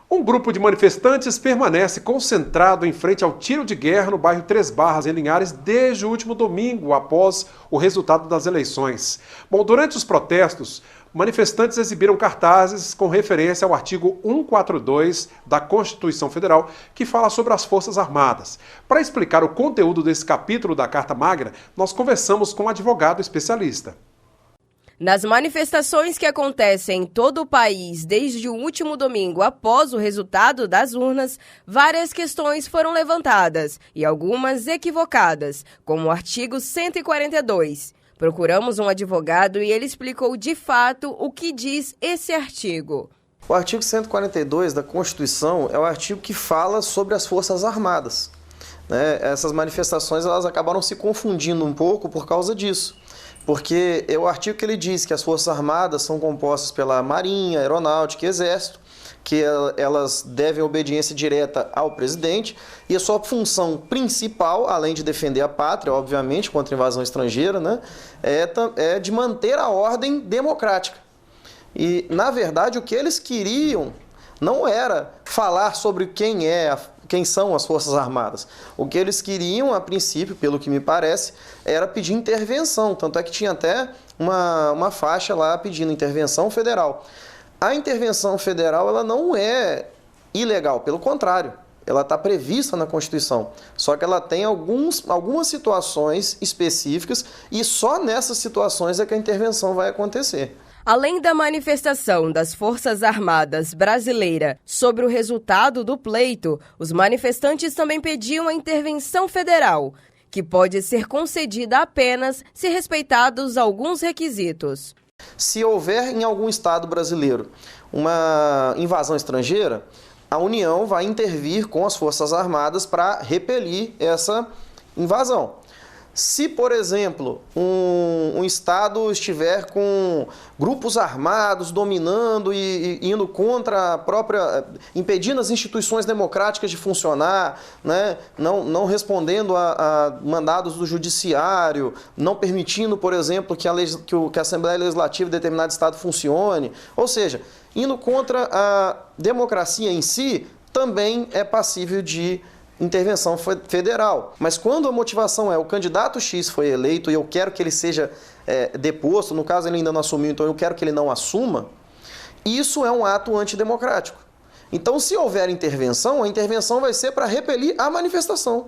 Um grupo de manifestantes permanece concentrado em frente ao tiro de guerra no bairro Três Barras, em Linhares, desde o último domingo, após o resultado das eleições. Bom, durante os protestos, manifestantes exibiram cartazes com referência ao artigo 142 da Constituição Federal, que fala sobre as Forças Armadas. Para explicar o conteúdo desse capítulo da Carta Magna, nós conversamos com um advogado especialista. Nas manifestações que acontecem em todo o país desde o último domingo após o resultado das urnas, várias questões foram levantadas e algumas equivocadas, como o artigo 142. Procuramos um advogado e ele explicou de fato o que diz esse artigo. O artigo 142 da Constituição é o artigo que fala sobre as Forças Armadas. Essas manifestações elas acabaram se confundindo um pouco por causa disso. Porque é o artigo que ele diz que as Forças Armadas são compostas pela Marinha, Aeronáutica e Exército, que elas devem obediência direta ao presidente, e a sua função principal, além de defender a pátria, obviamente, contra a invasão estrangeira, é de manter a ordem democrática. E, na verdade, o que eles queriam não era falar sobre quem são as Forças Armadas. O que eles queriam, a princípio, pelo que me parece, era pedir intervenção. Tanto é que tinha até uma faixa lá pedindo intervenção federal. A intervenção federal ela não é ilegal, pelo contrário. Ela está prevista na Constituição. Só que ela tem algumas situações específicas e só nessas situações é que a intervenção vai acontecer. Além da manifestação das Forças Armadas brasileira sobre o resultado do pleito, os manifestantes também pediam a intervenção federal, que pode ser concedida apenas se respeitados alguns requisitos. Se houver em algum estado brasileiro uma invasão estrangeira, a União vai intervir com as Forças Armadas para repelir essa invasão. Se, por exemplo, um estado estiver com grupos armados dominando e indo contra a própria, impedindo as instituições democráticas de funcionar, não respondendo a mandados do judiciário, não permitindo, por exemplo, que a Assembleia Legislativa de determinado estado funcione, ou seja, indo contra a democracia em si, também é passível de intervenção federal. Mas quando a motivação é o candidato X foi eleito e eu quero que ele seja deposto, no caso ele ainda não assumiu, então eu quero que ele não assuma, isso é um ato antidemocrático. Então, se houver intervenção, a intervenção vai ser para repelir a manifestação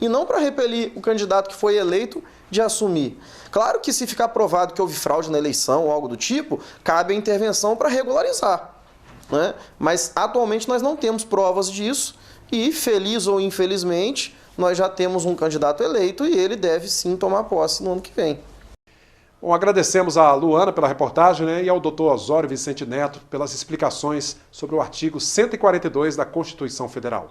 e não para repelir o candidato que foi eleito de assumir. Claro que se ficar provado que houve fraude na eleição ou algo do tipo, cabe a intervenção para regularizar. Mas atualmente nós não temos provas disso. E, feliz ou infelizmente, nós já temos um candidato eleito e ele deve sim tomar posse no ano que vem. Bom, agradecemos a Luana pela reportagem, e ao Dr. Osório Vicente Neto pelas explicações sobre o artigo 142 da Constituição Federal.